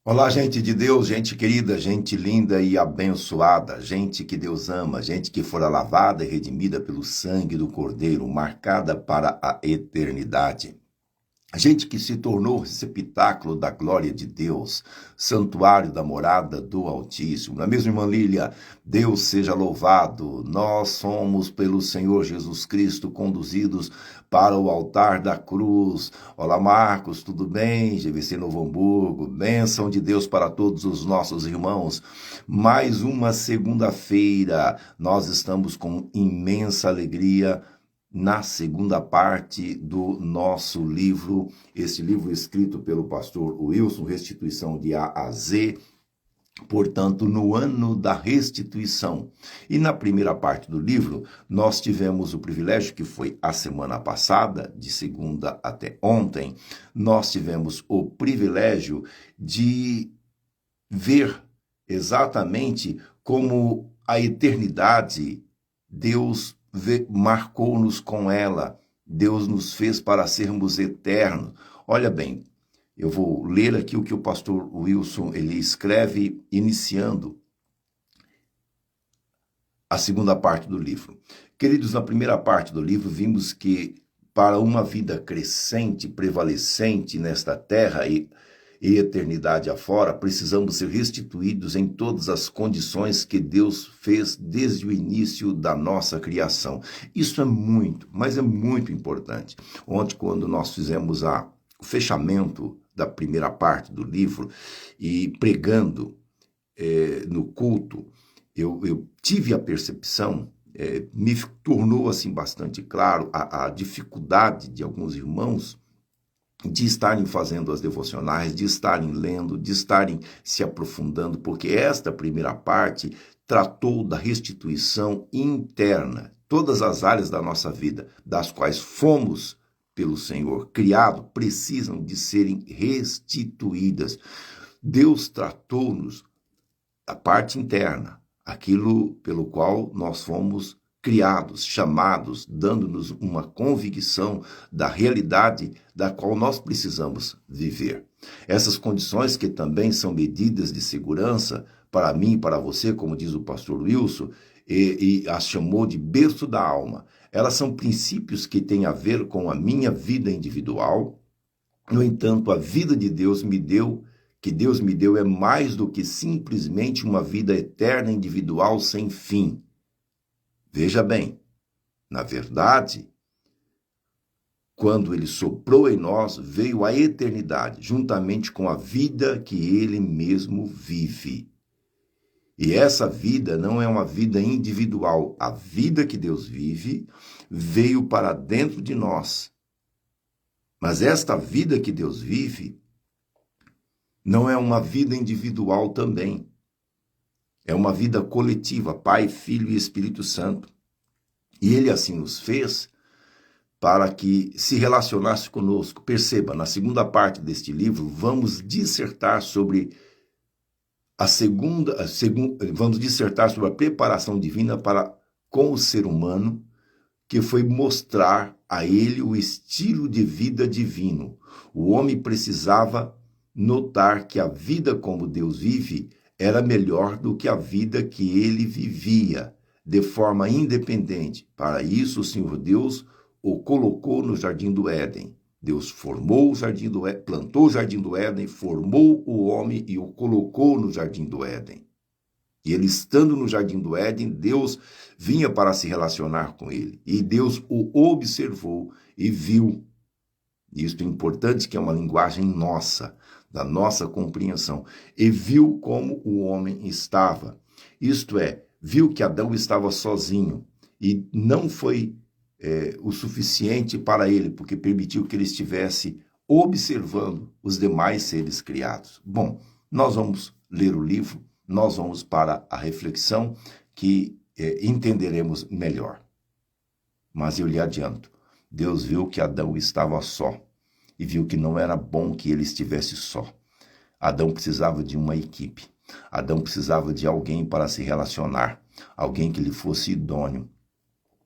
Olá, gente de Deus, gente querida, gente linda e abençoada, gente que Deus ama, gente que fora lavada e redimida pelo sangue do Cordeiro, marcada para a eternidade. Gente que se tornou receptáculo da glória de Deus, santuário da morada do Altíssimo. Não é mesmo, irmã Lília? Deus seja louvado. Nós somos, pelo Senhor Jesus Cristo, conduzidos para o altar da cruz. Olá, Marcos, tudo bem? GVC Novo Hamburgo. Bênção de Deus para todos os nossos irmãos. Mais uma segunda-feira. Nós estamos com imensa alegria na segunda parte do nosso livro, esse livro escrito pelo pastor Wilson, Restituição de A a Z, portanto, no ano da restituição. E na primeira parte do livro, nós tivemos o privilégio, que foi a semana passada, de segunda até ontem, nós tivemos o privilégio de ver exatamente como a eternidade, Deus marcou-nos com ela. Deus nos fez para sermos eternos. Olha bem, eu vou ler aqui o que o pastor Wilson ele escreve iniciando a segunda parte do livro. Queridos, na primeira parte do livro vimos que para uma vida crescente, prevalecente nesta terra e eternidade afora, precisamos ser restituídos em todas as condições que Deus fez desde o início da nossa criação. Isso é muito, mas é muito importante. Ontem, quando nós fizemos o fechamento da primeira parte do livro e pregando no culto, eu tive a percepção, me tornou assim bastante claro a dificuldade de alguns irmãos de estarem fazendo as devocionais, de estarem lendo, de estarem se aprofundando, porque esta primeira parte tratou da restituição interna, todas as áreas da nossa vida, das quais fomos pelo Senhor criados, precisam de serem restituídas. Deus tratou-nos a parte interna, aquilo pelo qual nós fomos criados, chamados, dando-nos uma convicção da realidade da qual nós precisamos viver. Essas condições que também são medidas de segurança para mim e para você, como diz o pastor Wilson, e as chamou de berço da alma. Elas são princípios que têm a ver com a minha vida individual. No entanto, a vida de Deus me deu, que Deus me deu, é mais do que simplesmente uma vida eterna individual sem fim. Veja bem, na verdade, quando ele soprou em nós, veio a eternidade, juntamente com a vida que ele mesmo vive. E essa vida não é uma vida individual. A vida que Deus vive veio para dentro de nós. Mas esta vida que Deus vive não é uma vida individual também. É uma vida coletiva, Pai, Filho e Espírito Santo. E ele assim nos fez para que se relacionasse conosco. Perceba, na segunda parte deste livro, vamos dissertar sobre vamos dissertar sobre a preparação divina para com o ser humano, que foi mostrar a ele o estilo de vida divino. O homem precisava notar que a vida como Deus vive era melhor do que a vida que ele vivia, de forma independente. Para isso, o Senhor Deus o colocou no Jardim do Éden. Deus formou o Jardim do Éden, plantou o Jardim do Éden, formou o homem e o colocou no Jardim do Éden. E ele estando no Jardim do Éden, Deus vinha para se relacionar com ele. E Deus o observou e viu. Isto é importante, que é uma linguagem nossa, da nossa compreensão. E viu como o homem estava. Isto é, viu que Adão estava sozinho. E não foi o suficiente para ele, porque permitiu que ele estivesse observando os demais seres criados. Bom, nós vamos ler o livro, nós vamos para a reflexão que entenderemos melhor. Mas eu lhe adianto, Deus viu que Adão estava só e viu que não era bom que ele estivesse só. Adão precisava de uma equipe. Adão precisava de alguém para se relacionar, alguém que lhe fosse idôneo.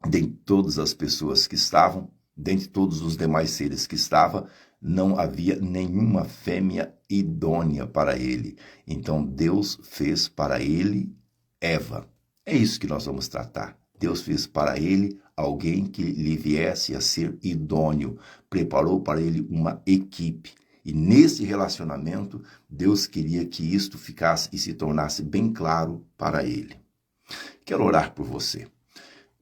Dentre todas as pessoas que estavam, dentre todos os demais seres que estavam, não havia nenhuma fêmea idônea para ele. Então Deus fez para ele Eva. É isso que nós vamos tratar. Deus fez para ele alguém que lhe viesse a ser idôneo, preparou para ele uma equipe. E nesse relacionamento, Deus queria que isto ficasse e se tornasse bem claro para ele. Quero orar por você.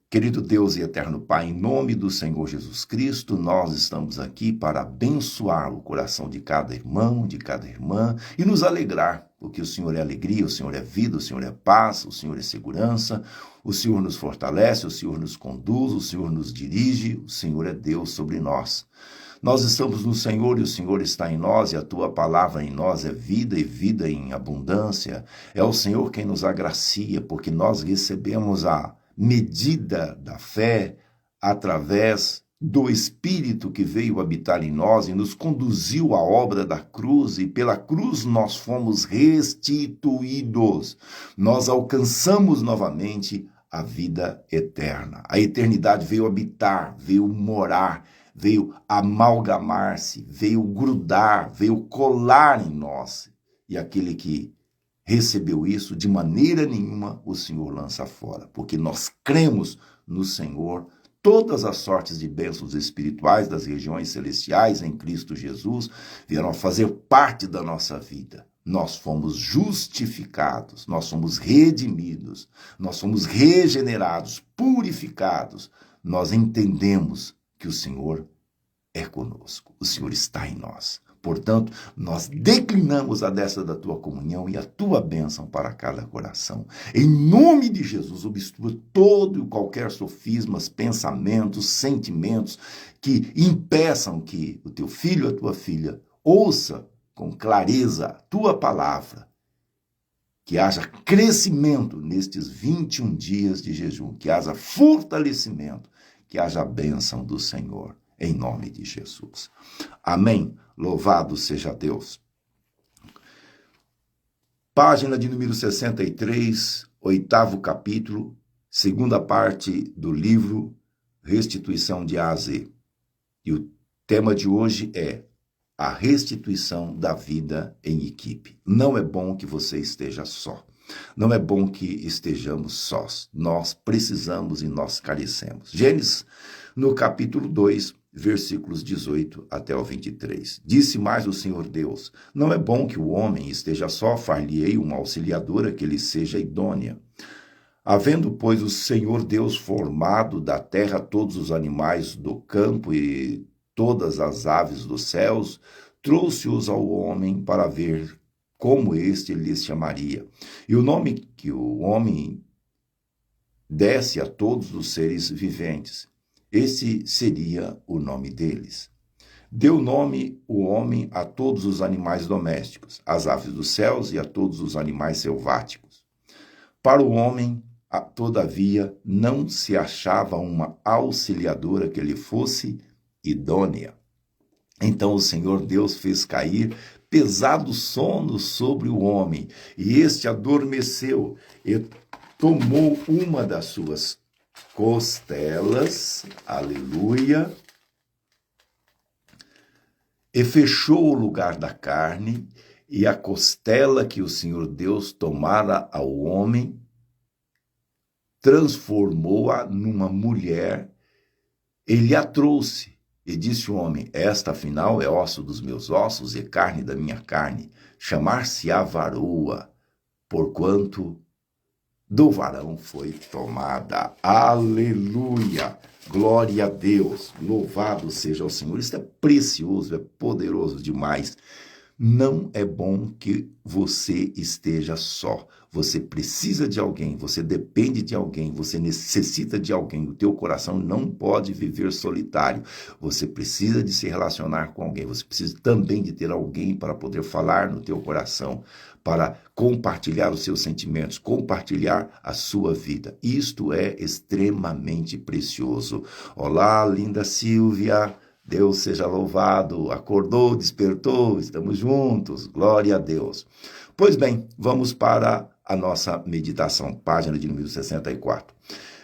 Querido Deus e eterno Pai, em nome do Senhor Jesus Cristo, nós estamos aqui para abençoar o coração de cada irmão, de cada irmã e nos alegrar, porque o Senhor é alegria, o Senhor é vida, o Senhor é paz, o Senhor é segurança, o Senhor nos fortalece, o Senhor nos conduz, o Senhor nos dirige, o Senhor é Deus sobre nós. Nós estamos no Senhor e o Senhor está em nós e a Tua palavra em nós é vida e vida em abundância. É o Senhor quem nos agracia, porque nós recebemos a medida da fé através do Espírito que veio habitar em nós e nos conduziu à obra da cruz, e pela cruz nós fomos restituídos. Nós alcançamos novamente a vida eterna. A eternidade veio habitar, veio morar, veio amalgamar-se, veio grudar, veio colar em nós. E aquele que recebeu isso, de maneira nenhuma o Senhor lança fora, porque nós cremos no Senhor, todas as sortes de bênçãos espirituais das regiões celestiais em Cristo Jesus vieram fazer parte da nossa vida. Nós fomos justificados, nós somos redimidos, nós somos regenerados, purificados. Nós entendemos que o Senhor é conosco, o Senhor está em nós. Portanto, nós declinamos a destra da tua comunhão e a tua bênção para cada coração. Em nome de Jesus, obstrua todo e qualquer sofismas, pensamentos, sentimentos que impeçam que o teu filho ou a tua filha ouça com clareza a tua palavra. Que haja crescimento nestes 21 dias de jejum, que haja fortalecimento, que haja a bênção do Senhor. Em nome de Jesus. Amém. Louvado seja Deus. Página de número 63, 8º capítulo, segunda parte do livro Restituição de A a Z. E o tema de hoje é a restituição da vida em equipe. Não é bom que você esteja só. Não é bom que estejamos sós. Nós precisamos e nós carecemos. Gênesis, no capítulo 2, versículos 18 até o 23. Disse mais o Senhor Deus: não é bom que o homem esteja só, far-lhe-ei uma auxiliadora que lhe seja idônea. Havendo, pois, o Senhor Deus formado da terra todos os animais do campo e todas as aves dos céus, trouxe-os ao homem para ver como este lhes chamaria. E o nome que o homem desse a todos os seres viventes, esse seria o nome deles. Deu nome o homem a todos os animais domésticos, às aves dos céus e a todos os animais selváticos. Para o homem, todavia, não se achava uma auxiliadora que lhe fosse idônea. Então o Senhor Deus fez cair pesado sono sobre o homem, e este adormeceu e tomou uma das suas costelas, aleluia, e fechou o lugar da carne, e a costela que o Senhor Deus tomara ao homem, transformou-a numa mulher, ele a trouxe, e disse o homem: esta afinal é osso dos meus ossos e carne da minha carne, chamar-se-á varoa, porquanto do varão foi tomada. Aleluia! Glória a Deus! Louvado seja o Senhor! Isso é precioso, é poderoso demais. Não é bom que você esteja só. Você precisa de alguém, você depende de alguém, você necessita de alguém. O teu coração não pode viver solitário. Você precisa de se relacionar com alguém. Você precisa também de ter alguém para poder falar no teu coração, para compartilhar os seus sentimentos, compartilhar a sua vida. Isto é extremamente precioso. Olá, linda Silvia. Deus seja louvado, acordou, despertou, estamos juntos, glória a Deus. Pois bem, vamos para a nossa meditação, página de número 64.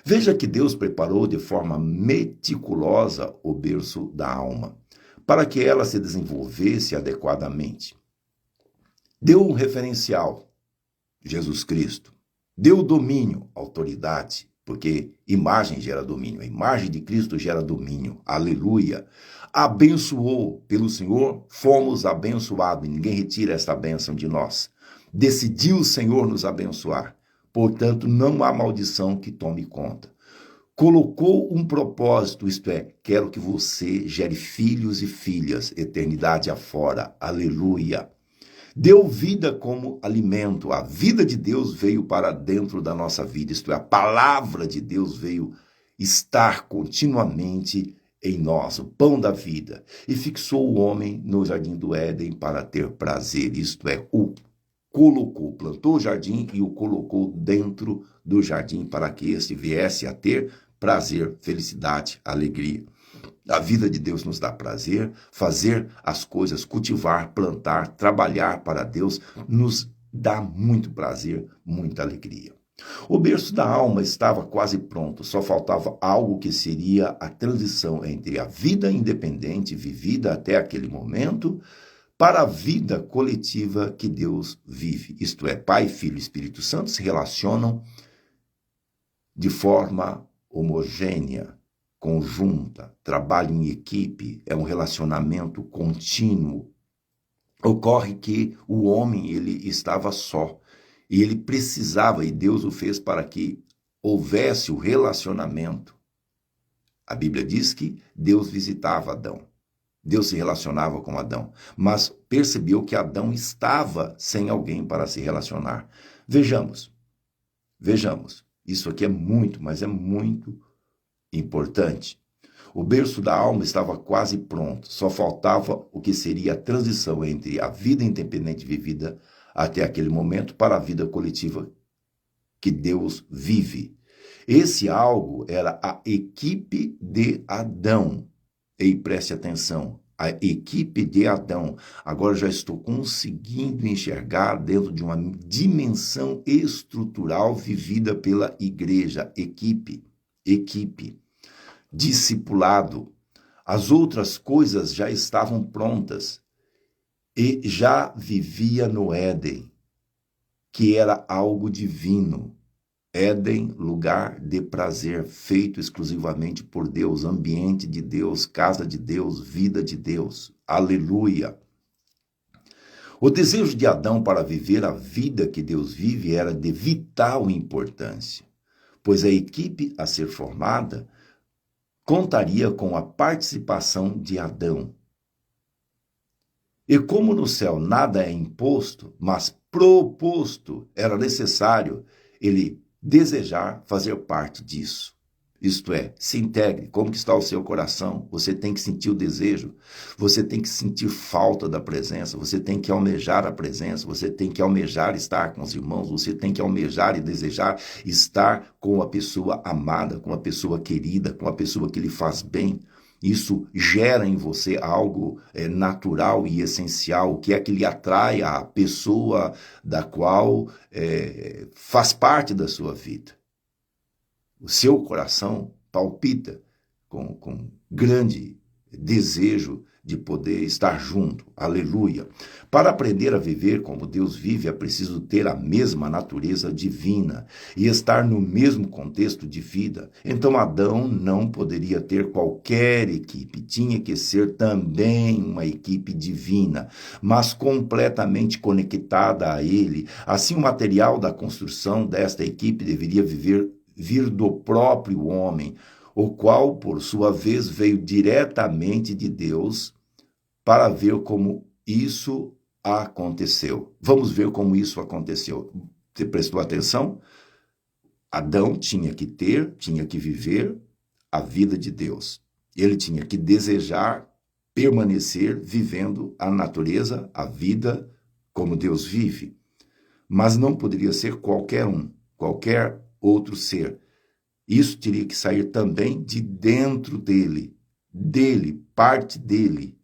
Veja que Deus preparou de forma meticulosa o berço da alma, para que ela se desenvolvesse adequadamente. Deu um referencial, Jesus Cristo. Deu domínio, autoridade, porque imagem gera domínio. A imagem de Cristo gera domínio. Aleluia. Abençoou pelo Senhor, fomos abençoados. E ninguém retira esta bênção de nós. Decidiu o Senhor nos abençoar. Portanto, não há maldição que tome conta. Colocou um propósito, isto é, quero que você gere filhos e filhas, eternidade afora. Aleluia. Deu vida como alimento. A vida de Deus veio para dentro da nossa vida, isto é, a palavra de Deus veio estar continuamente em nós, o pão da vida. E fixou o homem no jardim do Éden para ter prazer, isto é, o colocou, plantou o jardim e o colocou dentro do jardim para que este viesse a ter prazer, felicidade, alegria. A vida de Deus nos dá prazer, fazer as coisas, cultivar, plantar, trabalhar para Deus, nos dá muito prazer, muita alegria. O berço da alma estava quase pronto, só faltava algo que seria a transição entre a vida independente vivida até aquele momento para a vida coletiva que Deus vive. Isto é, Pai, Filho e Espírito Santo se relacionam de forma homogênea, conjunta, trabalho em equipe, é um relacionamento contínuo. Ocorre que o homem, ele estava só, e ele precisava, e Deus o fez para que houvesse o relacionamento. A Bíblia diz que Deus visitava Adão, Deus se relacionava com Adão, mas percebeu que Adão estava sem alguém para se relacionar. Vejamos, isso aqui é muito, mas é muito importante. O berço da alma estava quase pronto, só faltava o que seria a transição entre a vida independente vivida até aquele momento para a vida coletiva que Deus vive. Esse algo era a equipe de Adão. E preste atenção, a equipe de Adão. Agora já estou conseguindo enxergar dentro de uma dimensão estrutural vivida pela igreja. Equipe. Discipulado. As outras coisas já estavam prontas e já vivia no Éden, que era algo divino. Éden, lugar de prazer, feito exclusivamente por Deus, ambiente de Deus, casa de Deus, vida de Deus. Aleluia! O desejo de Adão para viver a vida que Deus vive era de vital importância, pois a equipe a ser formada contaria com a participação de Adão. E como no céu nada é imposto, mas proposto, era necessário ele desejar fazer parte disso. Isto é, se integre. Como que está o seu coração? Você tem que sentir o desejo, você tem que sentir falta da presença, você tem que almejar a presença, você tem que almejar estar com os irmãos, você tem que almejar e desejar estar com a pessoa amada, com a pessoa querida, com a pessoa que lhe faz bem. Isso gera em você algo natural e essencial, que é que lhe atrai a pessoa da qual faz parte da sua vida. O seu coração palpita com grande desejo de poder estar junto. Aleluia. Para aprender a viver como Deus vive, é preciso ter a mesma natureza divina e estar no mesmo contexto de vida. Então Adão não poderia ter qualquer equipe, tinha que ser também uma equipe divina, mas completamente conectada a ele. Assim, o material da construção desta equipe deveria vir do próprio homem, o qual, por sua vez, veio diretamente de Deus para ver como isso aconteceu. Vamos ver como isso aconteceu. Você prestou atenção? Adão tinha que viver a vida de Deus. Ele tinha que desejar permanecer vivendo a natureza, a vida como Deus vive. Mas não poderia ser qualquer um, qualquer outro ser. Isso teria que sair também de dentro dele, parte dele.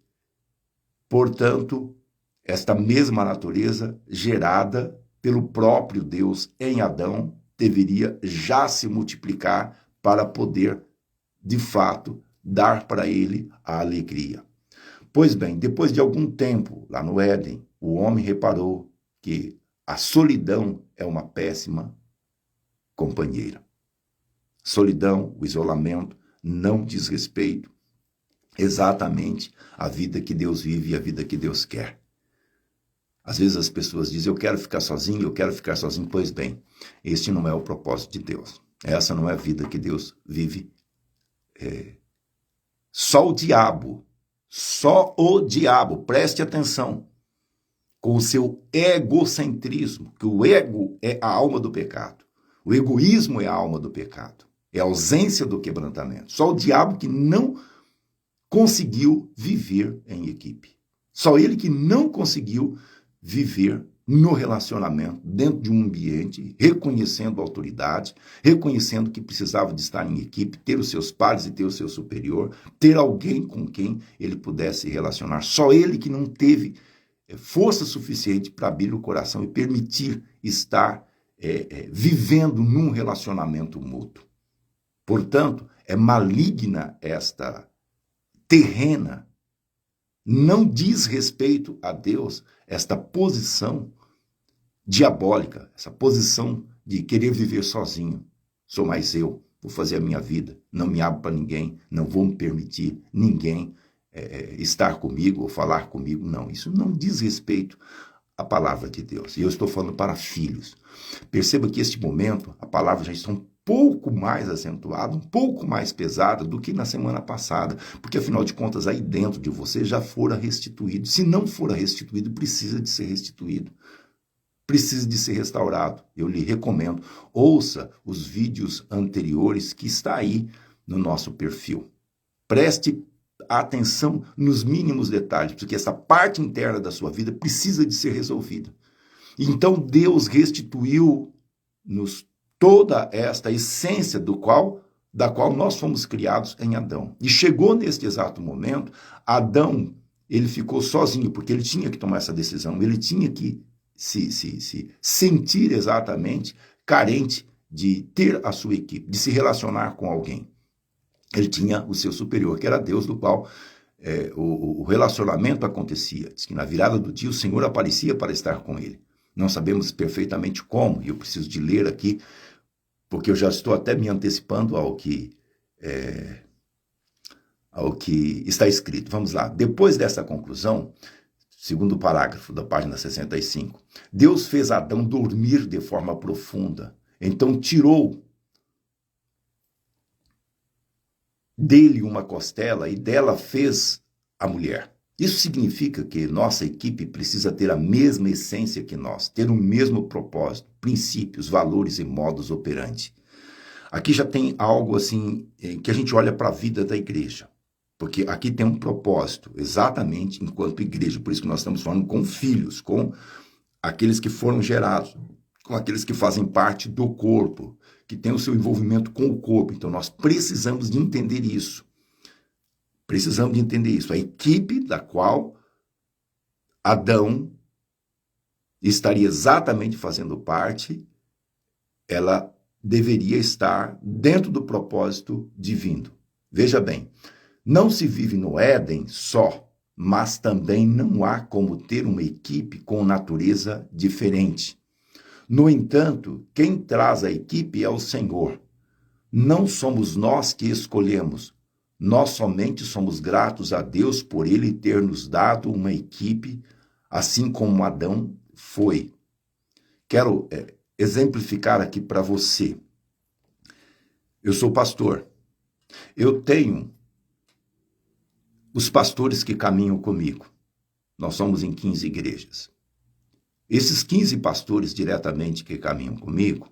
Portanto, esta mesma natureza gerada pelo próprio Deus em Adão deveria já se multiplicar para poder, de fato, dar para ele a alegria. Pois bem, depois de algum tempo, lá no Éden, o homem reparou que a solidão é uma péssima companheira. Solidão, o isolamento, não diz respeito exatamente à vida que Deus vive e à vida que Deus quer. Às vezes as pessoas dizem, eu quero ficar sozinho. Pois bem, este não é o propósito de Deus. Essa não é a vida que Deus vive. Só o diabo, preste atenção, com o seu egocentrismo, que o ego é a alma do pecado. O egoísmo é a alma do pecado, é a ausência do quebrantamento. Só o diabo que não conseguiu viver em equipe. Só ele que não conseguiu viver no relacionamento, dentro de um ambiente, reconhecendo a autoridade, reconhecendo que precisava de estar em equipe, ter os seus pares e ter o seu superior, ter alguém com quem ele pudesse se relacionar. Só ele que não teve força suficiente para abrir o coração e permitir estar vivendo num relacionamento mútuo. Portanto, é maligna esta terrena, não diz respeito a Deus, esta posição diabólica, essa posição de querer viver sozinho. Sou mais eu, vou fazer a minha vida, não me abro para ninguém, não vou me permitir ninguém estar comigo ou falar comigo. Não, isso não diz respeito à palavra de Deus. E eu estou falando para filhos. Perceba que este momento, a palavra já está um pouco mais acentuada, um pouco mais pesada do que na semana passada, porque afinal de contas aí dentro de você já fora restituído. Se não fora restituído, precisa de ser restituído, precisa de ser restaurado. Eu lhe recomendo, ouça os vídeos anteriores que está aí no nosso perfil. Preste atenção nos mínimos detalhes, porque essa parte interna da sua vida precisa de ser resolvida. Então Deus restituiu-nos toda esta essência da qual nós fomos criados em Adão. E chegou neste exato momento, Adão, ele ficou sozinho, porque ele tinha que tomar essa decisão, ele tinha que se sentir exatamente carente de ter a sua equipe, de se relacionar com alguém. Ele tinha o seu superior, que era Deus, do qual o relacionamento acontecia. Diz que na virada do dia o Senhor aparecia para estar com ele. Não sabemos perfeitamente como, e eu preciso de ler aqui, porque eu já estou até me antecipando ao que está escrito. Vamos lá. Depois dessa conclusão, segundo parágrafo da página 65, Deus fez Adão dormir de forma profunda. Então tirou dele uma costela e dela fez a mulher. Isso significa que nossa equipe precisa ter a mesma essência que nós, ter o mesmo propósito, princípios, valores e modus operandi. Aqui já tem algo assim que a gente olha para a vida da igreja, porque aqui tem um propósito, exatamente enquanto igreja, por isso que nós estamos falando com filhos, com aqueles que foram gerados, com aqueles que fazem parte do corpo, que têm o seu envolvimento com o corpo. Então nós precisamos de entender isso. Precisamos de entender isso. A equipe da qual Adão estaria exatamente fazendo parte, ela deveria estar dentro do propósito divino. Veja bem, não se vive no Éden só, mas também não há como ter uma equipe com natureza diferente. No entanto, quem traz a equipe é o Senhor. Não somos nós que escolhemos. Nós somente somos gratos a Deus por Ele ter nos dado uma equipe, assim como Adão foi. Quero exemplificar aqui para você. Eu sou pastor. Eu tenho os pastores que caminham comigo. Nós somos em 15 igrejas. Esses 15 pastores diretamente que caminham comigo,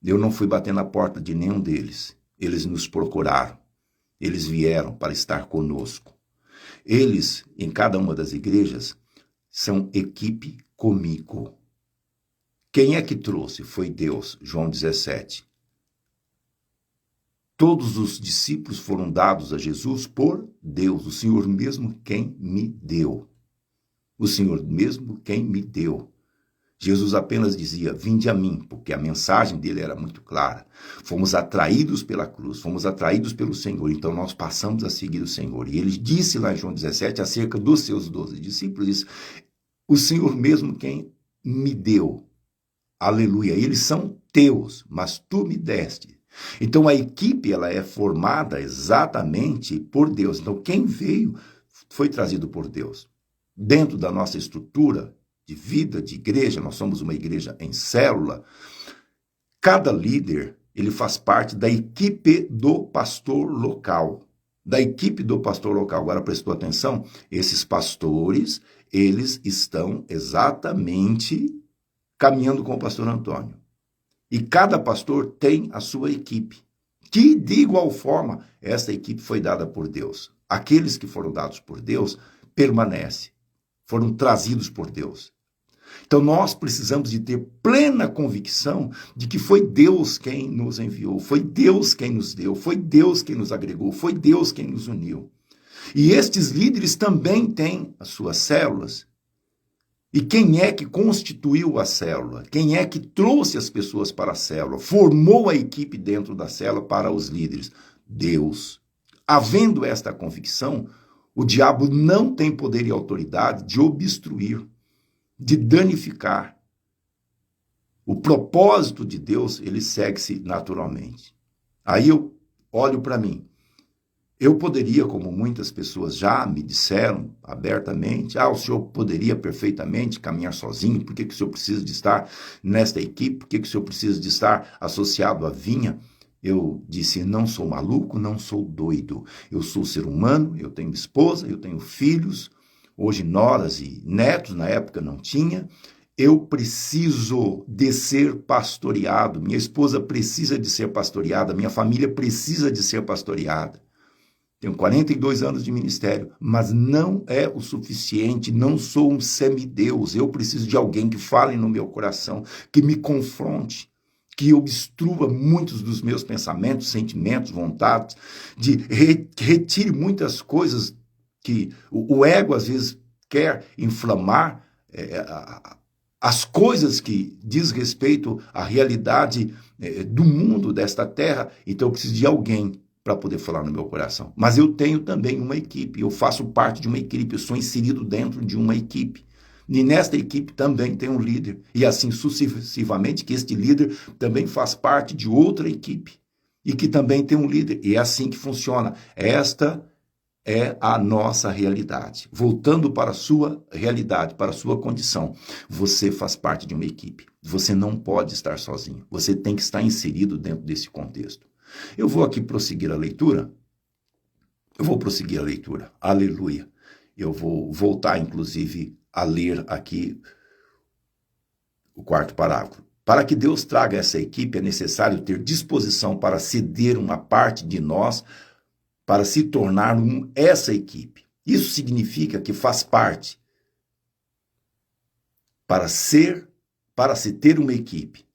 eu não fui bater na porta de nenhum deles. Eles nos procuraram. Eles vieram para estar conosco. Eles, em cada uma das igrejas, são equipe comigo. Quem é que trouxe? Foi Deus, João 17. Todos os discípulos foram dados a Jesus por Deus, o Senhor mesmo quem me deu. O Senhor mesmo quem me deu. Jesus apenas dizia, vinde a mim, porque a mensagem dele era muito clara. Fomos atraídos pela cruz, fomos atraídos pelo Senhor, então nós passamos a seguir o Senhor. E ele disse lá em João 17, acerca dos seus 12 discípulos, disse, o Senhor mesmo quem me deu. Aleluia. Eles são teus, mas tu me deste. Então a equipe ela é formada exatamente por Deus. Então quem veio foi trazido por Deus. Dentro da nossa estrutura de vida, de igreja, nós somos uma igreja em célula, cada líder ele faz parte da equipe do pastor local. Da equipe do pastor local. Agora prestou atenção? Esses pastores, eles estão exatamente caminhando com o pastor Antônio. E cada pastor tem a sua equipe, que de igual forma, essa equipe foi dada por Deus. Aqueles que foram dados por Deus permanecem, foram trazidos por Deus. Então nós precisamos de ter plena convicção de que foi Deus quem nos enviou, foi Deus quem nos deu, foi Deus quem nos agregou, foi Deus quem nos uniu. E estes líderes também têm as suas células. E quem é que constituiu a célula? Quem é que trouxe as pessoas para a célula? Formou a equipe dentro da célula para os líderes? Deus. Havendo esta convicção, o diabo não tem poder e autoridade de obstruir, de danificar. O propósito de Deus, ele segue-se naturalmente. Aí eu olho para mim. Eu poderia, como muitas pessoas já me disseram abertamente, o senhor poderia perfeitamente caminhar sozinho, por que o senhor precisa de estar nesta equipe, por que o senhor precisa de estar associado à vinha? Eu disse, não sou maluco, não sou doido, eu sou ser humano, eu tenho esposa, eu tenho filhos, hoje noras e netos, na época não tinha, eu preciso de ser pastoreado, minha esposa precisa de ser pastoreada, minha família precisa de ser pastoreada. Tenho 42 anos de ministério, mas não é o suficiente, não sou um semideus. Eu preciso de alguém que fale no meu coração, que me confronte, que obstrua muitos dos meus pensamentos, sentimentos, vontades, de retire muitas coisas que o ego às vezes quer inflamar, as coisas que diz respeito à realidade do mundo, desta terra. Então eu preciso de alguém para poder falar no meu coração. Mas eu tenho também uma equipe, eu faço parte de uma equipe, eu sou inserido dentro de uma equipe. E nesta equipe também tem um líder. E assim sucessivamente, que este líder também faz parte de outra equipe. E que também tem um líder. E é assim que funciona. Esta é a nossa realidade. Voltando para a sua realidade, para a sua condição. Você faz parte de uma equipe. Você não pode estar sozinho. Você tem que estar inserido dentro desse contexto. Eu vou aqui prosseguir a leitura. Aleluia. Eu vou voltar, inclusive, a ler aqui o quarto parágrafo. Para que Deus traga essa equipe, é necessário ter disposição para ceder uma parte de nós para se tornar essa equipe. Isso significa que faz parte. Para se ter uma equipe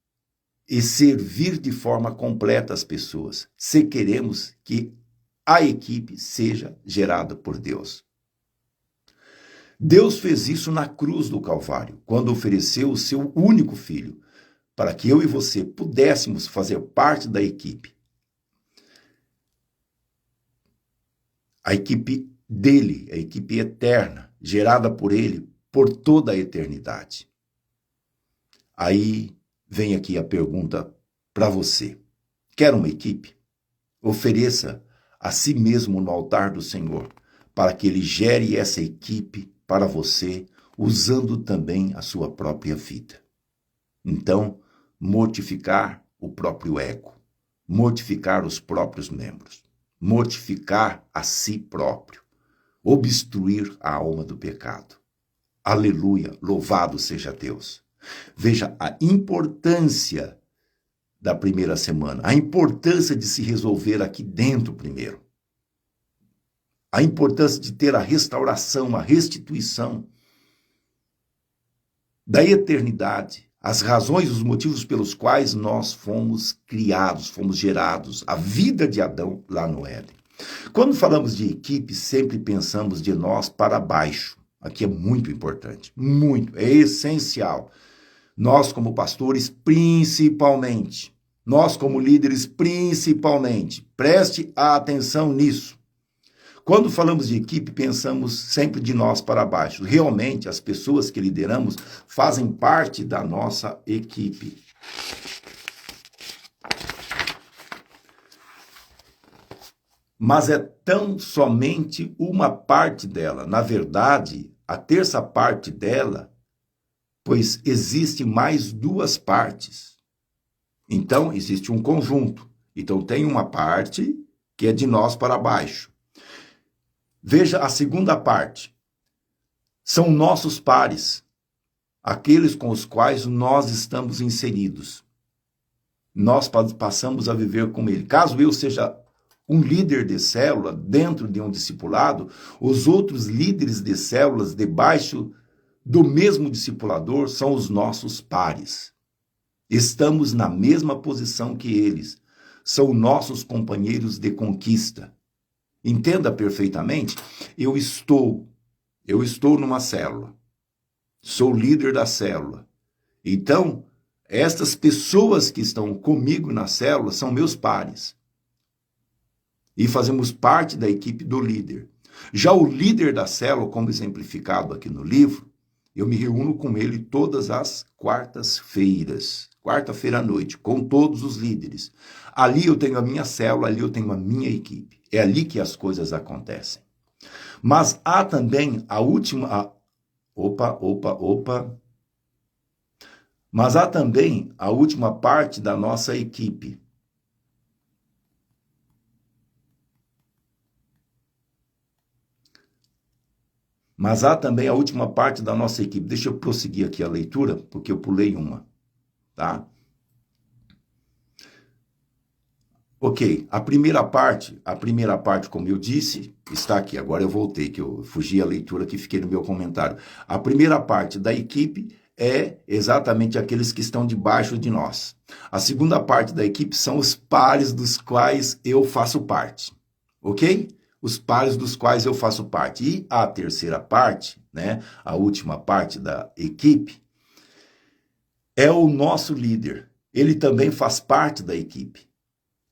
e servir de forma completa as pessoas, se queremos que a equipe seja gerada por Deus. Deus fez isso na cruz do Calvário, quando ofereceu o seu único filho, para que eu e você pudéssemos fazer parte da equipe. A equipe dele, a equipe eterna, gerada por ele por toda a eternidade. Aí vem aqui a pergunta para você. Quer uma equipe? Ofereça a si mesmo no altar do Senhor, para que ele gere essa equipe para você, usando também a sua própria vida. Então, mortificar o próprio ego, mortificar os próprios membros, mortificar a si próprio, obstruir a alma do pecado. Aleluia, louvado seja Deus. Veja a importância da primeira semana, a importância de se resolver aqui dentro primeiro. A importância de ter a restauração, a restituição da eternidade, as razões, os motivos pelos quais nós fomos criados, fomos gerados, a vida de Adão lá no Éden. Quando falamos de equipe, sempre pensamos de nós para baixo. Aqui é muito importante, muito, é essencial. Nós como pastores, principalmente. Nós como líderes, principalmente. Preste atenção nisso. Quando falamos de equipe, pensamos sempre de nós para baixo. Realmente, as pessoas que lideramos fazem parte da nossa equipe. Mas é tão somente uma parte dela. Na verdade, a terça parte dela, pois existe mais duas partes. Então, existe um conjunto. Então, tem uma parte que é de nós para baixo. Veja a segunda parte. São nossos pares, aqueles com os quais nós estamos inseridos. Nós passamos a viver com ele. Caso eu seja um líder de célula dentro de um discipulado, os outros líderes de células debaixo do mesmo discipulador são os nossos pares. Estamos na mesma posição que eles. São nossos companheiros de conquista. Entenda perfeitamente, eu estou numa célula. Sou líder da célula. Então, estas pessoas que estão comigo na célula são meus pares. E fazemos parte da equipe do líder. Já o líder da célula, como exemplificado aqui no livro, eu me reúno com ele todas as quartas-feiras, quarta-feira à noite, com todos os líderes. Ali eu tenho a minha célula, ali eu tenho a minha equipe. É ali que as coisas acontecem. Mas há também a última... Mas há também a última parte da nossa equipe. Mas há também a última parte da nossa equipe. Deixa eu prosseguir aqui a leitura, porque eu pulei uma, tá? Ok, a primeira parte, como eu disse, está aqui. Agora eu voltei, que eu fugi a leitura que fiquei no meu comentário. A primeira parte da equipe é exatamente aqueles que estão debaixo de nós. A segunda parte da equipe são os pares dos quais eu faço parte, ok? Os pares dos quais eu faço parte. E a terceira parte, né, a última parte da equipe, é o nosso líder. Ele também faz parte da equipe.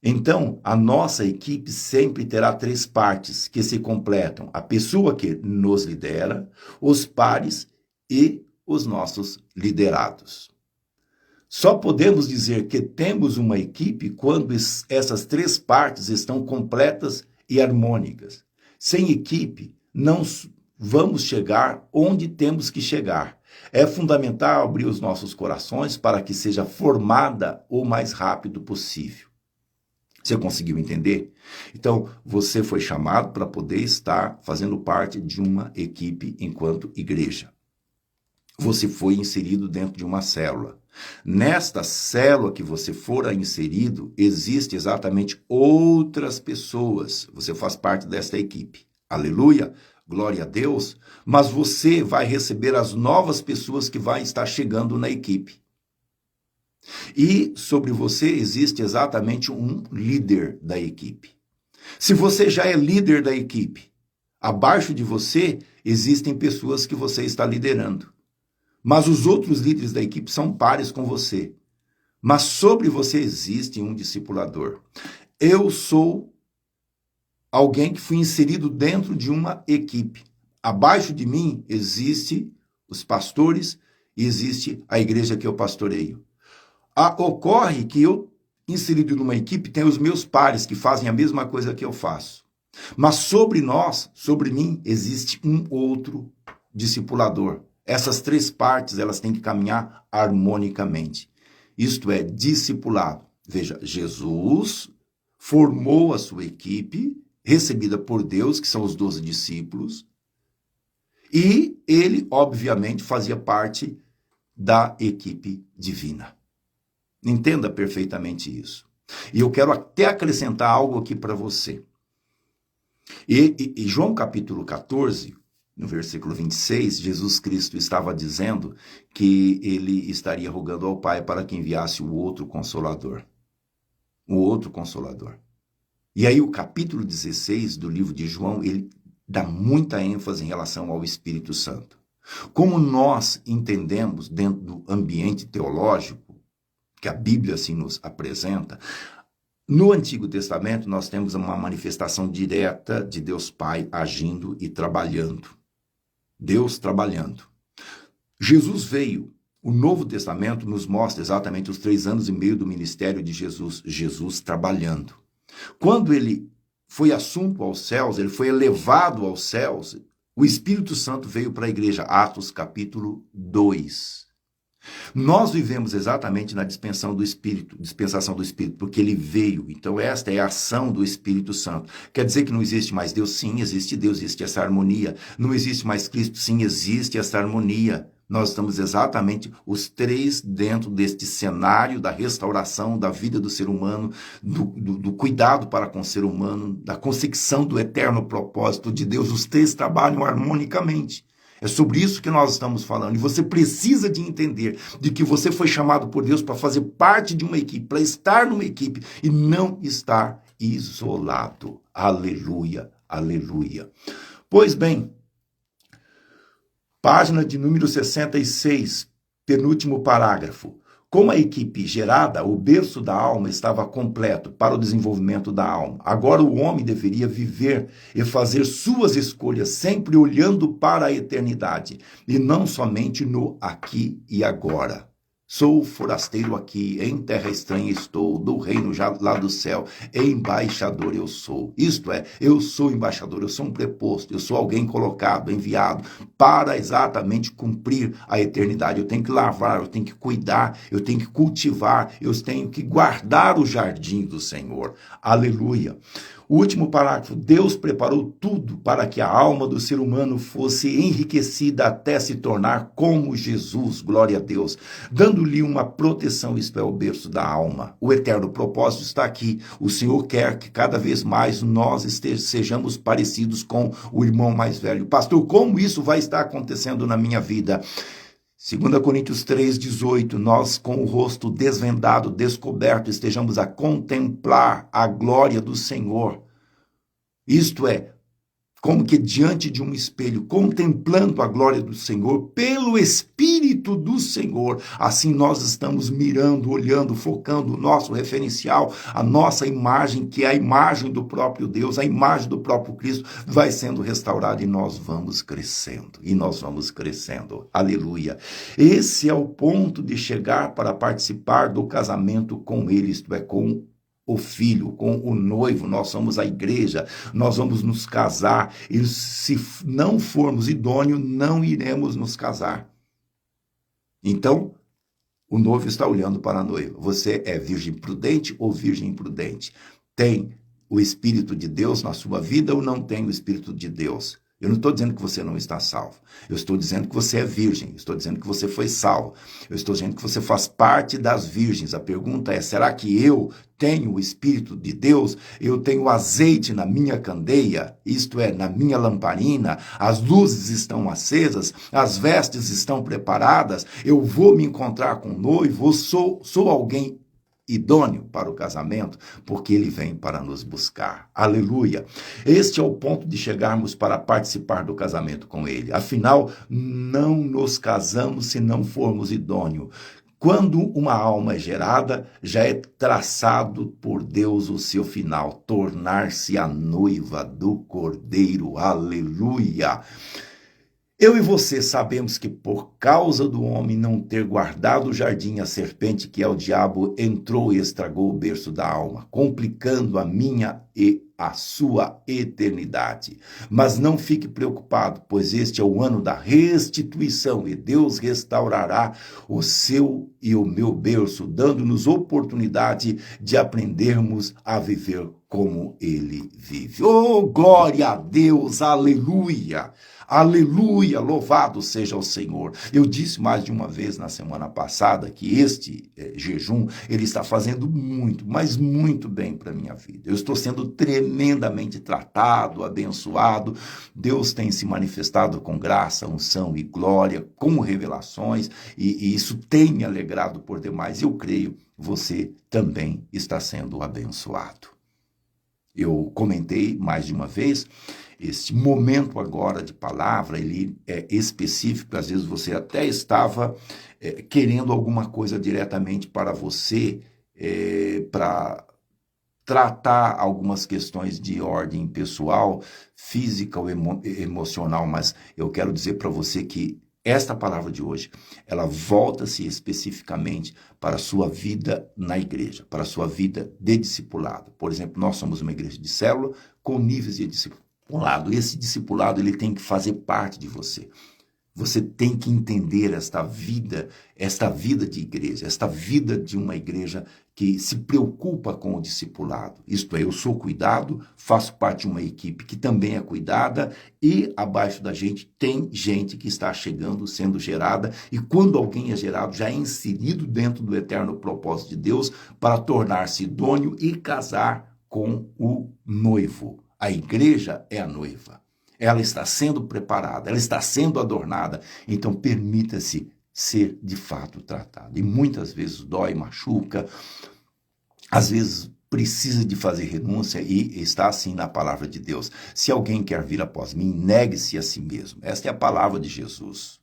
Então, a nossa equipe sempre terá três partes que se completam. A pessoa que nos lidera, os pares e os nossos liderados. Só podemos dizer que temos uma equipe quando essas três partes estão completas e harmônicas. Sem equipe, não vamos chegar onde temos que chegar. É fundamental abrir os nossos corações para que seja formada o mais rápido possível. Você conseguiu entender? Então, você foi chamado para poder estar fazendo parte de uma equipe enquanto igreja. Você foi inserido dentro de uma célula. Nesta célula que você for inserido, existe exatamente outras pessoas. Você faz parte desta equipe. Aleluia! Glória a Deus! Mas você vai receber as novas pessoas que vão estar chegando na equipe. E sobre você existe exatamente um líder da equipe. Se você já é líder da equipe, abaixo de você existem pessoas que você está liderando. Mas os outros líderes da equipe são pares com você. Mas sobre você existe um discipulador. Eu sou alguém que fui inserido dentro de uma equipe. Abaixo de mim existe os pastores e existe a igreja que eu pastoreio. Ocorre que eu, inserido numa equipe, tenho os meus pares que fazem a mesma coisa que eu faço. Mas sobre nós, sobre mim, existe um outro discipulador. Essas três partes, elas têm que caminhar harmonicamente. Isto é, discipulado. Veja, Jesus formou a sua equipe, recebida por Deus, que são os 12 discípulos, e ele, obviamente, fazia parte da equipe divina. Entenda perfeitamente isso. E eu quero até acrescentar algo aqui para você. E João capítulo 14, no versículo 26, Jesus Cristo estava dizendo que ele estaria rogando ao Pai para que enviasse o outro Consolador. O outro Consolador. E aí o capítulo 16 do livro de João, ele dá muita ênfase em relação ao Espírito Santo. Como nós entendemos dentro do ambiente teológico, que a Bíblia assim nos apresenta, No Antigo Testamento, nós temos uma manifestação direta de Deus Pai agindo e trabalhando. Deus trabalhando. Jesus veio. O Novo Testamento nos mostra exatamente os 3 anos e meio do ministério de Jesus. Jesus trabalhando. Quando ele foi assunto aos céus, ele foi elevado aos céus, o Espírito Santo veio para a igreja. Atos capítulo 2. Nós vivemos exatamente na dispensação do Espírito, porque ele veio. Então, esta é a ação do Espírito Santo. Quer dizer que não existe mais Deus? Sim, existe Deus, existe essa harmonia. Não existe mais Cristo? Sim, existe essa harmonia. Nós estamos exatamente os 3 dentro deste cenário da restauração da vida do ser humano, do cuidado para com o ser humano, da consecução do eterno propósito de Deus. Os 3 trabalham harmonicamente. É sobre isso que nós estamos falando. E você precisa de entender de que você foi chamado por Deus para fazer parte de uma equipe, para estar numa equipe e não estar isolado. Aleluia, aleluia. Pois bem, página de número 66, penúltimo parágrafo. Como a equipe gerada, o berço da alma estava completo para o desenvolvimento da alma. Agora o homem deveria viver e fazer suas escolhas sempre olhando para a eternidade e não somente no aqui e agora. Sou forasteiro aqui, em terra estranha estou, do reino já lá do céu, embaixador eu sou. Isto é, eu sou embaixador, eu sou um preposto, eu sou alguém colocado, enviado, para exatamente cumprir a eternidade. Eu tenho que lavar, eu tenho que cuidar, eu tenho que cultivar, eu tenho que guardar o jardim do Senhor. Aleluia. O último parágrafo, Deus preparou tudo para que a alma do ser humano fosse enriquecida até se tornar como Jesus, glória a Deus, dando-lhe uma proteção, isto é, o berço da alma. O eterno propósito está aqui. O Senhor quer que cada vez mais nós sejamos parecidos com o irmão mais velho. Pastor, como isso vai estar acontecendo na minha vida? 2 Coríntios 3,18, nós com o rosto desvendado, descoberto, estejamos a contemplar a glória do Senhor. Isto é, como que diante de um espelho, contemplando a glória do Senhor, pelo Espírito do Senhor, assim nós estamos mirando, olhando, focando o nosso referencial, a nossa imagem, que é a imagem do próprio Deus, a imagem do próprio Cristo, vai sendo restaurada e nós vamos crescendo, aleluia. Esse é o ponto de chegar para participar do casamento com Ele, isto é, com o filho, com o noivo, nós somos a igreja, nós vamos nos casar, e se não formos idôneos, não iremos nos casar. Então, o noivo está olhando para a noiva. Você é virgem prudente ou virgem imprudente? Tem o Espírito de Deus na sua vida ou não tem o Espírito de Deus? Eu não estou dizendo que você não está salvo. Eu estou dizendo que você é virgem. Eu estou dizendo que você foi salvo. Eu estou dizendo que você faz parte das virgens. A pergunta é, será que eu tenho o Espírito de Deus? Eu tenho azeite na minha candeia? Isto é, na minha lamparina? As luzes estão acesas? As vestes estão preparadas? Eu vou me encontrar com o noivo? Sou alguém idôneo para o casamento, porque ele vem para nos buscar. Aleluia! Este é o ponto de chegarmos para participar do casamento com ele. Afinal, não nos casamos se não formos idôneos. Quando uma alma é gerada, já é traçado por Deus o seu final, tornar-se a noiva do Cordeiro. Aleluia! Eu e você sabemos que por causa do homem não ter guardado o jardim, a serpente, que é o diabo, entrou e estragou o berço da alma, complicando a minha e a sua eternidade. Mas não fique preocupado, pois este é o ano da restituição e Deus restaurará o seu e o meu berço, dando-nos oportunidade de aprendermos a viver como ele vive. Oh, glória a Deus, aleluia! Aleluia, louvado seja o Senhor. Eu disse mais de uma vez na semana passada que este jejum, ele está fazendo muito, mas muito bem para a minha vida. Eu estou sendo tremendamente tratado, abençoado. Deus tem se manifestado com graça, unção e glória, com revelações, e isso tem me alegrado por demais. Eu creio, você também está sendo abençoado. Eu comentei mais de uma vez, este momento agora de palavra, ele é específico, às vezes você até estava querendo alguma coisa diretamente para você, para tratar algumas questões de ordem pessoal, física ou emocional, mas eu quero dizer para você que esta palavra de hoje, ela volta-se especificamente para a sua vida na igreja, para a sua vida de discipulado. Por exemplo, nós somos uma igreja de célula com níveis de discipulado. Esse discipulado ele tem que fazer parte de você. Você tem que entender esta vida de igreja, esta vida de uma igreja que se preocupa com o discipulado. Isto é, eu sou cuidado, faço parte de uma equipe que também é cuidada e abaixo da gente tem gente que está chegando, sendo gerada, e quando alguém é gerado, já é inserido dentro do eterno propósito de Deus para tornar-se idôneo e casar com o noivo. A igreja é a noiva. Ela está sendo preparada, ela está sendo adornada, então permita-se ser de fato tratado. E muitas vezes dói, machuca, às vezes precisa de fazer renúncia e está assim na palavra de Deus. Se alguém quer vir após mim, negue-se a si mesmo. Esta é a palavra de Jesus.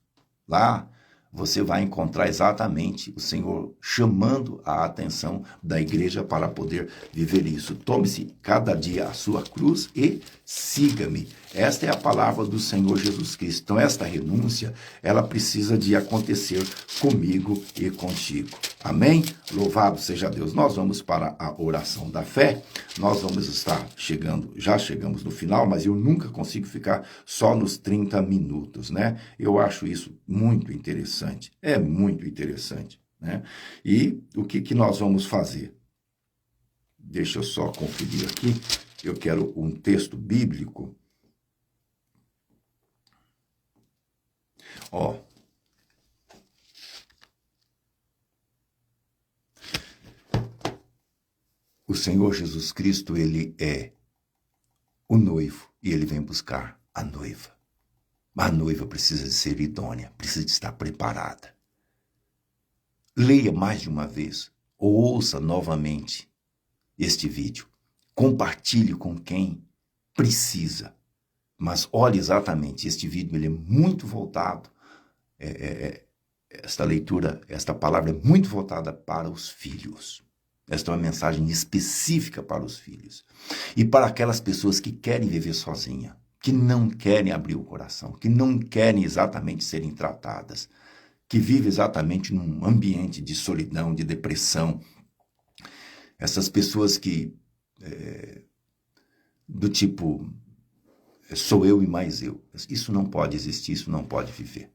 Lá você vai encontrar exatamente o Senhor chamando a atenção da igreja para poder viver isso. Tome-se cada dia a sua cruz e siga-me. Esta é a palavra do Senhor Jesus Cristo. Então, esta renúncia, ela precisa de acontecer comigo e contigo. Amém? Louvado seja Deus. Nós vamos para a oração da fé. Nós vamos estar chegando, já chegamos no final, mas eu nunca consigo ficar só nos 30 minutos, né? Eu acho isso muito interessante. É muito interessante, né? E o que nós vamos fazer? Deixa eu só conferir aqui. Eu quero um texto bíblico. Ó. O Senhor Jesus Cristo, ele é o noivo e ele vem buscar a noiva. Mas a noiva precisa de ser idônea, precisa de estar preparada. Leia mais de uma vez ou ouça novamente este vídeo. Compartilhe com quem precisa. Mas olhe exatamente, este vídeo ele é muito voltado, esta leitura, esta palavra é muito voltada para os filhos. Esta é uma mensagem específica para os filhos. E para aquelas pessoas que querem viver sozinha, que não querem abrir o coração, que não querem exatamente serem tratadas, que vivem exatamente num ambiente de solidão, de depressão. Essas pessoas que, do tipo, sou eu e mais eu. Isso não pode existir, isso não pode viver.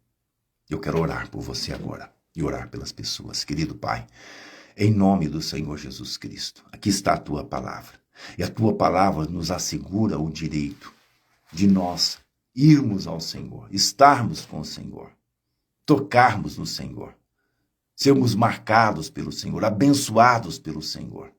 Eu quero orar por você agora e orar pelas pessoas. Querido Pai, em nome do Senhor Jesus Cristo, aqui está a Tua palavra. E a Tua palavra nos assegura o direito de nós irmos ao Senhor, estarmos com o Senhor, tocarmos no Senhor, sermos marcados pelo Senhor, abençoados pelo Senhor.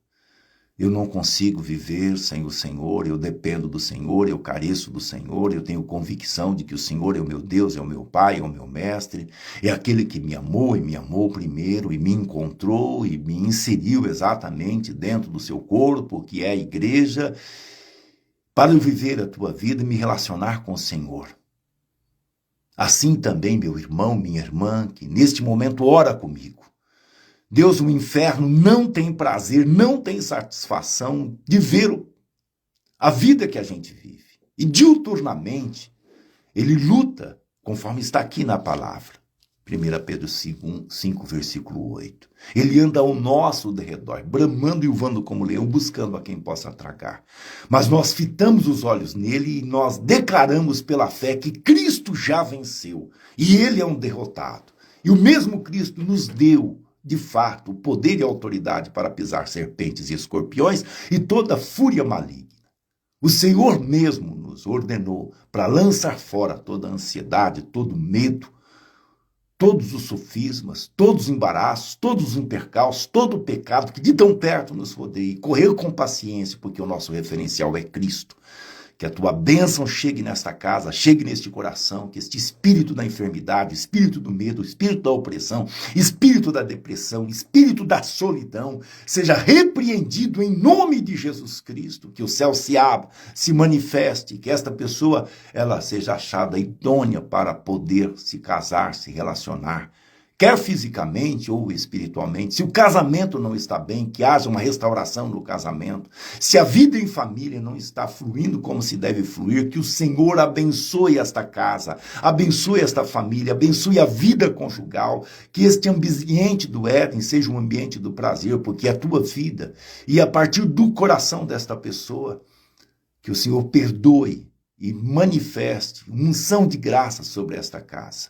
Eu não consigo viver sem o Senhor, eu dependo do Senhor, eu careço do Senhor, eu tenho convicção de que o Senhor é o meu Deus, é o meu Pai, é o meu Mestre, é aquele que me amou e me amou primeiro e me encontrou e me inseriu exatamente dentro do seu corpo, que é a igreja, para eu viver a tua vida e me relacionar com o Senhor. Assim também, meu irmão, minha irmã, que neste momento ora comigo. Deus, o inferno não tem prazer, não tem satisfação de ver a vida que a gente vive. E diuturnamente, ele luta, conforme está aqui na palavra. 1 Pedro 5, versículo 8. Ele anda ao nosso derredor, bramando e uivando como leão, buscando a quem possa tragar. Mas nós fitamos os olhos nele e nós declaramos pela fé que Cristo já venceu. E ele é um derrotado. E o mesmo Cristo nos deu, de fato, o poder e a autoridade para pisar serpentes e escorpiões e toda fúria maligna. O Senhor mesmo nos ordenou para lançar fora toda a ansiedade, todo o medo, todos os sofismas, todos os embaraços, todos os impercalços, todo o pecado que de tão perto nos rodeia, e correr com paciência, porque o nosso referencial é Cristo. Que a tua bênção chegue nesta casa, chegue neste coração, que este espírito da enfermidade, espírito do medo, espírito da opressão, espírito da depressão, espírito da solidão, seja repreendido em nome de Jesus Cristo, que o céu se abra, se manifeste, que esta pessoa ela seja achada idônea para poder se casar, se relacionar, quer fisicamente ou espiritualmente. Se o casamento não está bem, que haja uma restauração no casamento. Se a vida em família não está fluindo como se deve fluir, que o Senhor abençoe esta casa, abençoe esta família, abençoe a vida conjugal, que este ambiente do Éden seja um ambiente do prazer, porque é a tua vida. E a partir do coração desta pessoa, que o Senhor perdoe e manifeste unção de graça sobre esta casa,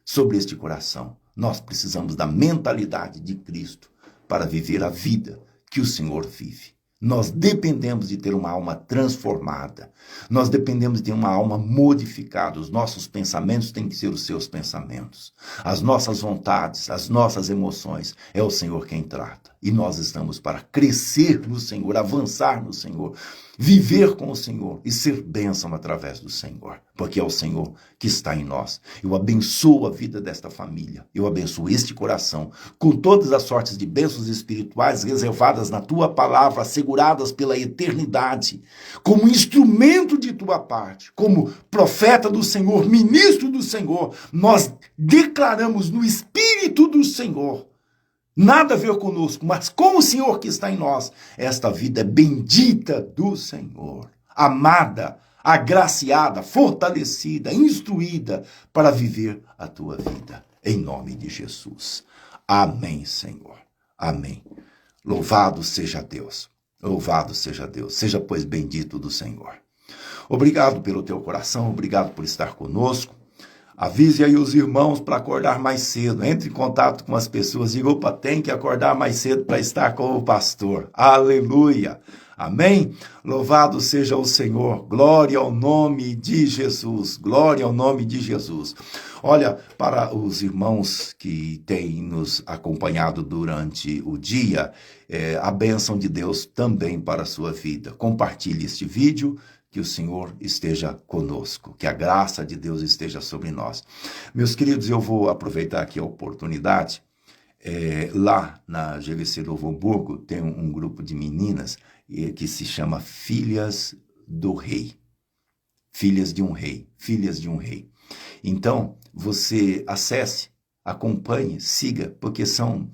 sobre este coração. Nós precisamos da mentalidade de Cristo para viver a vida que o Senhor vive. Nós dependemos de ter uma alma transformada. Nós dependemos de ter uma alma modificada. Os nossos pensamentos têm que ser os seus pensamentos. As nossas vontades, as nossas emoções, é o Senhor quem trata. E nós estamos para crescer no Senhor, avançar no Senhor, viver com o Senhor e ser bênção através do Senhor, porque é o Senhor que está em nós. Eu abençoo a vida desta família, eu abençoo este coração, com todas as sortes de bênçãos espirituais reservadas na tua palavra, asseguradas pela eternidade, como instrumento de tua parte, como profeta do Senhor, ministro do Senhor, nós declaramos no Espírito do Senhor, nada a ver conosco, mas com o Senhor que está em nós. Esta vida é bendita do Senhor, amada, agraciada, fortalecida, instruída para viver a tua vida. Em nome de Jesus. Amém, Senhor. Amém. Louvado seja Deus. Louvado seja Deus. Seja, pois, bendito do Senhor. Obrigado pelo teu coração, obrigado por estar conosco. Avise aí os irmãos para acordar mais cedo. Entre em contato com as pessoas. Diga, opa, tem que acordar mais cedo para estar com o pastor. Aleluia. Amém? Louvado seja o Senhor. Glória ao nome de Jesus. Glória ao nome de Jesus. Olha, para os irmãos que têm nos acompanhado durante o dia, a bênção de Deus também para a sua vida. Compartilhe este vídeo. Que o Senhor esteja conosco, que a graça de Deus esteja sobre nós. Meus queridos, eu vou aproveitar aqui a oportunidade. Lá na GVC Novo Hamburgo tem um grupo de meninas que se chama Filhas do Rei. Filhas de um Rei. Filhas de um Rei. Então, você acesse, acompanhe, siga, porque são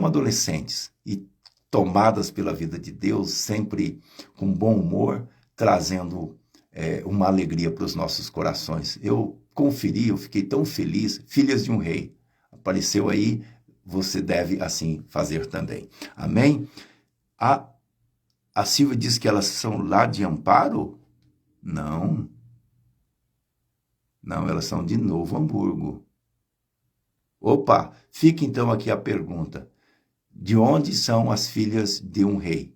adolescentes e tomadas pela vida de Deus, sempre com bom humor, trazendo uma alegria para os nossos corações. Eu conferi, eu fiquei tão feliz. Filhas de um Rei. Apareceu aí, você deve assim fazer também. Amém? A Silvia diz que elas são lá de Amparo? Não. Não, elas são de Novo Hamburgo. Opa, fica então aqui a pergunta. De onde são as filhas de um rei?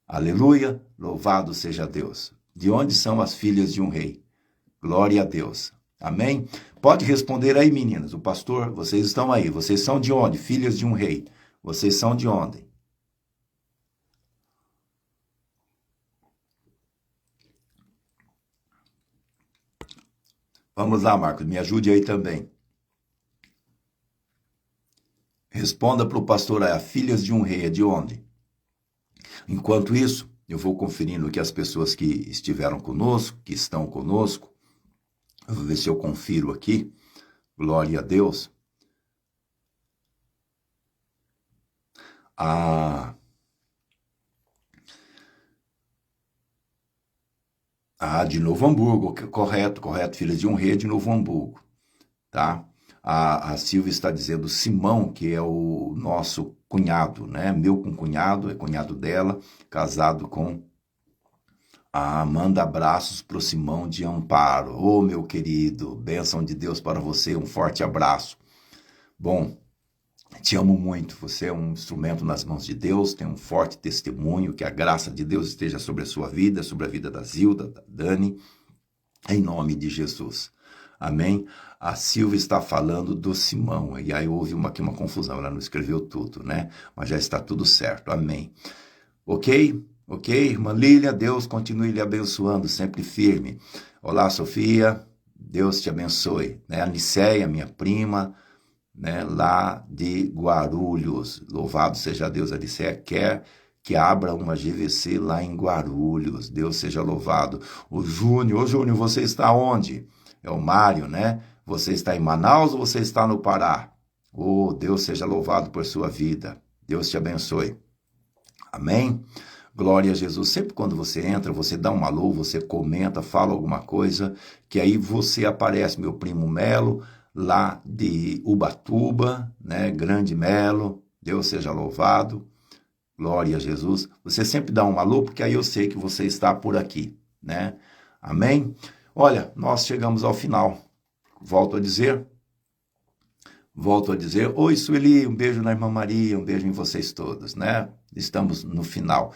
Aleluia, louvado seja Deus. De onde são as filhas de um rei? Glória a Deus. Amém? Pode responder aí, meninas. O pastor, vocês estão aí. Vocês são de onde? Filhas de um rei. Vocês são de onde? Vamos lá, Marcos. Me ajude aí também. Responda para o pastor aí. Filhas de um rei é de onde? Enquanto isso, eu vou conferindo que as pessoas que estiveram conosco, que estão conosco, eu vou ver se eu confiro aqui. Glória a Deus. De Novo Hamburgo, correto, filhas de um rei de Novo Hamburgo, tá? A Silvia está dizendo Simão, que é o nosso cunhado, né? Meu concunhado, é cunhado dela, casado com a Amanda. Abraços para o Simão de Amparo. Ô, meu querido, bênção de Deus para você, um forte abraço. Bom, te amo muito, você é um instrumento nas mãos de Deus, tem um forte testemunho, que a graça de Deus esteja sobre a sua vida, sobre a vida da Zilda, da Dani, em nome de Jesus. Amém? A Silvia está falando do Simão, e aí houve aqui uma confusão, ela não escreveu tudo, né? Mas já está tudo certo, amém. Ok, irmã Lília, Deus continue lhe abençoando, sempre firme. Olá, Sofia, Deus te abençoe. Né? A Niceia, minha prima, né? Lá de Guarulhos, louvado seja Deus. A Niceia quer que abra uma GVC lá em Guarulhos, Deus seja louvado. O Júnior, você está onde? É o Mário, né? Você está em Manaus ou você está no Pará? Oh, Deus seja louvado por sua vida. Deus te abençoe. Amém? Glória a Jesus. Sempre quando você entra, você dá um alô, você comenta, fala alguma coisa, que aí você aparece, meu primo Melo, lá de Ubatuba, né? Grande Melo. Deus seja louvado. Glória a Jesus. Você sempre dá um alô, porque aí eu sei que você está por aqui, né? Amém? Olha, nós chegamos ao final. Volto a dizer, oi Sueli, um beijo na irmã Maria, um beijo em vocês todos, né? Estamos no final.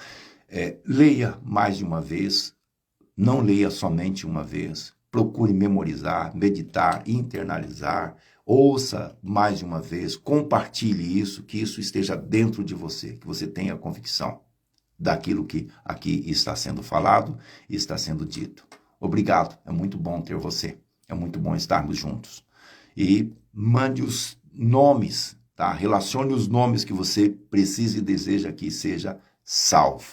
Leia mais de uma vez, não leia somente uma vez, procure memorizar, meditar, internalizar, ouça mais de uma vez, compartilhe isso, que isso esteja dentro de você, que você tenha convicção daquilo que aqui está sendo falado e está sendo dito. Obrigado, é muito bom ter você, é muito bom estarmos juntos. E mande os nomes, tá? Relacione os nomes que você precisa e deseja que seja salvo,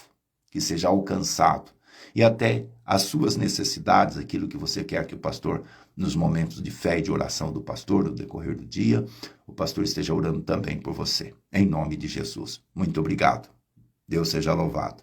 que seja alcançado. E até as suas necessidades, aquilo que você quer que o pastor, nos momentos de fé e de oração do pastor, no decorrer do dia, o pastor esteja orando também por você. Em nome de Jesus. Muito obrigado. Deus seja louvado.